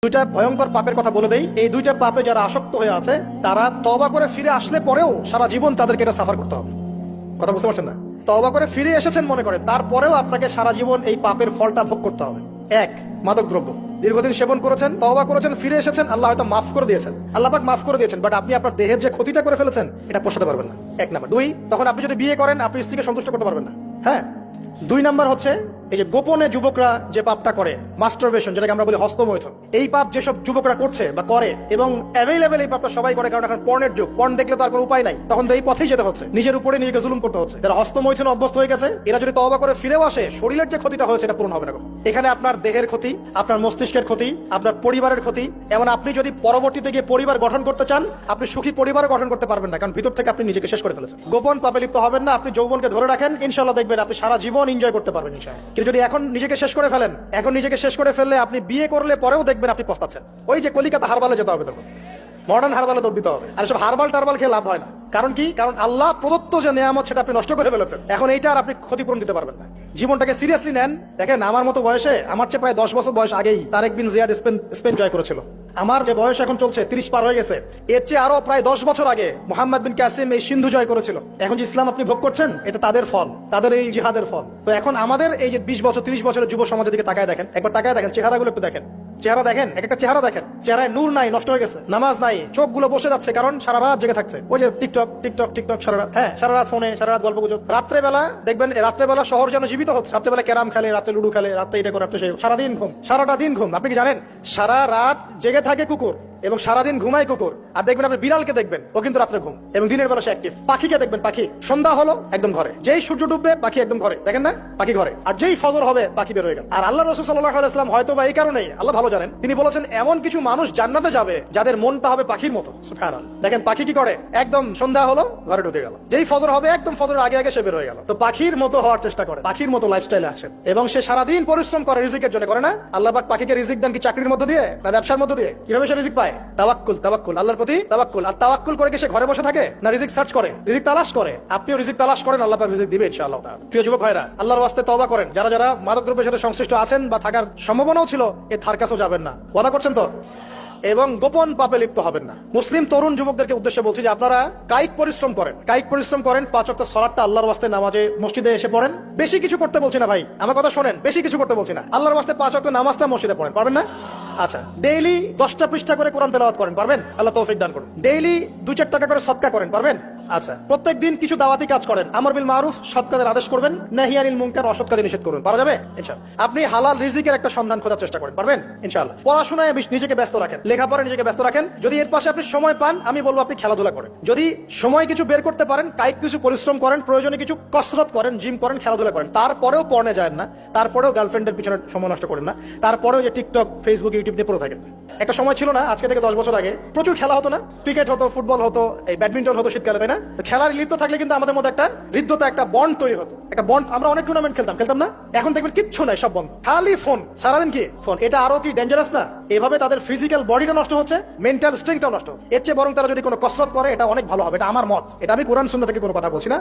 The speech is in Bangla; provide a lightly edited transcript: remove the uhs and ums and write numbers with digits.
দুইটা ভয়ঙ্কর পাপের কথা বলে দেই। এই দুইটা পাপে যারা আসক্ত হয়ে আছে তারা তওবা করে ফিরে আসলে পরেও সারা জীবন তাদেরকে এটা সাফার করতে হবে। কথা বুঝতে পারছেন না? তওবা করে ফিরে এসেছেন মনে করে, তারপরেও আপনাকে সারা জীবন এই পাপের ফলটা ভোগ করতে হবে। এক, মাদক দ্রব্য দীর্ঘদিন সেবন করেছেন, তওবা করেছেন, ফিরে এসেছেন, আল্লাহ হয়তো মাফ করে দিয়েছেন, আল্লাহ পাক মাফ করে দিয়েছেন, বাট আপনি আপনার দেহের যে ক্ষতিটা করে ফেলেছেন এটা পোষাতে পারবেন না। এক নাম্বার। দুই, তখন আপনি যদি বিয়ে করেন আপনি স্ত্রীকে সন্তুষ্ট করতে পারবেন না। হ্যাঁ। দুই নাম্বার হচ্ছে এই যে গোপনে যুবকরা যে পাপটা করে, মাস্টারবেশন, যেটাকে আমরা বলি হস্তমৈথুন, এই পাপ যেসব যুবকরা করছে বা করে এবং অ্যাভেলেবেল এই পাপটা সবাই করে, কারণ এখন পর্নের যুগ, পর্ন দেখলে তো আর কোনো উপায় নাই, তখন তো এই পথেই যেতে হচ্ছে, নিজের উপরে নিজেকে জুলুম করতে হচ্ছে। যারা হস্তমৈথুন অভ্যস্ত হয়ে গেছে এরা যদি তওবা করে ফিরেও আসে, শরীরের যে ক্ষতিটা হয়েছে এটা পূরণ হবে না। এখানে আপনার দেহের ক্ষতি, আপনার মস্তিষ্কের ক্ষতি, আপনার পরিবারের ক্ষতি, এমন আপনি যদি পরবর্তীতে গিয়ে পরিবার গঠন করতে চান আপনি সুখী পরিবারও গঠন করতে পারবেন না, কারণ ভিতর থেকে আপনি নিজেকে শেষ করে ফেলেছেন। গোপন পাপে লিপ্ত হবেন না, আপনি যৌবনকে ধরে রাখেন, ইনশাআল্লাহ দেখবেন আপনি সারা জীবন এনজয় করতে পারবেন ইনশাআল্লাহ। কিন্তু যদি এখন নিজেকে শেষ করে ফেলেন, এখন নিজেকে শেষ করে ফেললে আপনি বিয়ে করলে পরেও দেখবেন আপনি পস্তাচ্ছেন। ওই যে কলিকাতা হারবালে যেতে হবে, তখন মডার্ন হারবালে দৌড় দিতে হবে। আর সব হারবাল টারবাল খেয়ে লাভ হয় না। কারণ কি? কারণ আল্লাহ প্রদত্ত যে নিয়ামত সেটা আপনি নষ্ট করে ফেলেছেন। এখন এইটা আর আপনি ক্ষতিপূরণ দিতে পারবেন না। জীবনটাকে সিরিয়াসলি নেন। দেখেন, আমার মতো বয়সে, আমার চেয়ে প্রায় 10 বছর বয়স আগেই তারেক বিন জিয়াদ স্পেন জয় করেছিল। আমার যে বয়স এখন চলছে 30 পার হয়ে গেছে, এর চেয়ে আরো প্রায় 10 বছর আগে মোহাম্মদ বিন কাসিম এই সিন্ধু জয় করেছিল। এখন যে ইসলাম আপনি ভোগ করছেন এটা তাদের ফল, তাদের এই জিহাদের ফল। তো এখন আমাদের এই যে 20 বছর 30 বছরের যুব সমাজের দিকে তাকায় দেখেন, একবার তাকায় দেখেন, চেহারাগুলো একটু দেখেন, চেহারা দেখেন, একটা চেহারা দেখেন, চেহারায় নূর নাই, নষ্ট হয়ে গেছে, নামাজ নাই, চোখগুলো বসে যাচ্ছে, কারণ সারা রাত জেগে থাকছে। ওই যে টিকটক টিকটক টিকটক সারা রাত, হ্যাঁ সারা রাত ফোনে, সারা রাত গল্প গুজব। রাত্রেবেলা দেখবেন, রাত্রেবেলা শহর যেন জীবিত হচ্ছে। রাত্রেবেলা ক্যারাম খেলে, রাত্রে লুডু খেলে, রাত্রে এটা করে, রাত্রে সারাদিন ঘুম, সারাটা দিন ঘুম। আপনি কি জানেন সারা রাত জেগে থাকে কুকুর এবং সারাদিন ঘুমায় কুকুর। আর দেখবেন আপনি বিড়ালকে দেখবেন, ও কিন্তু রাত্রে ঘুম এবং দিনের বেলা সে অ্যাক্টিভ। পাখিকে দেখবেন, পাখি সন্ধ্যা হলো একদম ঘরে, যেই সূর্য ডুববে পাখি একদম ঘরে, দেখেন না, পাখি ঘরে। আর যেই ফজর হবে পাখি বের হয়ে গেল। আর আল্লাহ রাসূল সাল্লাল্লাহু আলাইহি ওয়াসাল্লাম হয়তো বা এই কারণেই, আল্লাহ ভালো জানেন, তিনি বলেছেন এমন কিছু মানুষ জান্নাতে যাবে যাদের মনটা হবে পাখির মতো। সুবহানাল্লাহ। দেখেন পাখি কি করে, একদম সন্ধ্যা হলো ঘরে ঢুকে গেল, যেই ফজর হবে একদম ফজরের আগে আগে সে বের হয়ে গেল। তো পাখির মতো হওয়ার চেষ্টা করে, পাখির মতো লাইফস্টাইলে আসেন এবং সে সারাদিন পরিশ্রম করে রিজিকের জন্য, করে না? আল্লাহ পাক পাখিকে রিজিক দেন কি চাকরির মধ্য দিয়ে না ব্যবসার মধ্য দিয়ে? কিভাবে সে রিজিক পায়? তাওয়াক্কুল, তাওয়াক্কুল, আল্লাহর প্রতি তাওয়াক্কুল। আর তাওয়াক্কুল করে কি সে ঘরে বসে থাকে না রিজিক সার্চ করে, রিজিক তালাশ করে? আপনিও রিজিক তালাশ করেন, আল্লাহ পাক রিজিক দিবে ইনশাআল্লাহ তাআলা। প্রিয় যুবক ভাইরা, আল্লাহর ওয়াস্তে তওবা করেন। যারা যারা মাদক দ্রব্যের সাথে সংশ্লিষ্ট আছেন বা থাকার সম্ভাবনাও ছিল, এ ধার কাছেও যাবেন না। ওয়াদা করছেন তো? এবং গোপন পাপে লিপ্ত হবেন না। মুসলিম তরুণ যুবকদেরকে উদ্দেশ্যে বলছি যে আপনারা কায়িক পরিশ্রম করেন, কায়িক পরিশ্রম করেন, 5 ওয়াক্ত সালাতটা আল্লাহর ওয়াস্তে নামাজে মসজিদে এসে পড়েন। বেশি কিছু করতে বলছি না ভাই, আমার কথা শোনেন, বেশি কিছু করতে বলছি না। আল্লাহর ওয়াস্তে 5 ওয়াক্ত নামাজটা মসজিদে পড়েন, পারবেন না? আচ্ছা, ডেইলি 10টা পৃষ্ঠা করে কোরআন তেলাওয়াত করেন, পারবেন? আল্লাহ তৌফিক দান করুন। ডেইলি 2-4 টাকা করে সদকা করেন, পারবেন? আচ্ছা, প্রত্যেকদিন কিছু দাওয়াতি কাজ করেন, আমর বিল মারুফ, সৎ কাজের আদেশ করবেন, নাহি আনিল মুনকার, অসৎ কাজে নিষেধ করবেন, পারা যাবে ইনশাআল্লাহ। আপনি হালাল রিজিকের একটা সন্ধান খোঁজার চেষ্টা করেন, পারবেন ইনশাআল্লাহ। পড়াশোনায় নিজেকে ব্যস্ত রাখেন, লেখাপড়ায় নিজেকে ব্যস্ত রাখেন। যদি এর পাশে আপনি সময় পান, আমি বলবো আপনি খেলাধুলা করেন। যদি সময় কিছু বের করতে পারেন, কায়িক কিছু পরিশ্রম করেন, প্রয়োজনে কিছু কসরত করেন, জিম করেন, খেলাধুলা করেন। তারপরেও পড়নে যায় না, তারপরেও গার্লফ্রেন্ডের পিছনে সময় নষ্ট করেন না, তারপরেও যে টিকটক, ফেসবুক, ইউটিউব নিয়ে পড়ে থাকেন। একটা সময় ছিল না, আজকে থেকে 10 বছর আগে প্রচুর খেলা হতো না? ক্রিকেট হতো, ফুটবল হতো, এই ব্যাডমিন্টন হতো শীতকালে, তাই না? খেলার লিপ্ত থাকলে কিন্তু আমাদের মধ্যে একটা হৃদ্যতা, একটা বন্ড তৈরি হতো, একটা বন্ড। আমরা অনেক টুর্নামেন্ট খেলতাম না? এখন দেখবেন কিচ্ছু নাই, সব বন্ধ, খালি ফোন, সারাদিন কি ফোন। এটা আরো কি ডেঞ্জারাস না? এভাবে তাদের ফিজিক্যাল বডিটা নষ্ট হচ্ছে, মেন্টাল স্ট্রেংথটাও নষ্ট হচ্ছে। এর চেয়ে বরং তারা যদি কোনো কসরত করে এটা অনেক ভালো হবে, এটা আমার মত। এটা আমি কোরআন সুন্নাহ থেকে কোনো কথা বলছি না।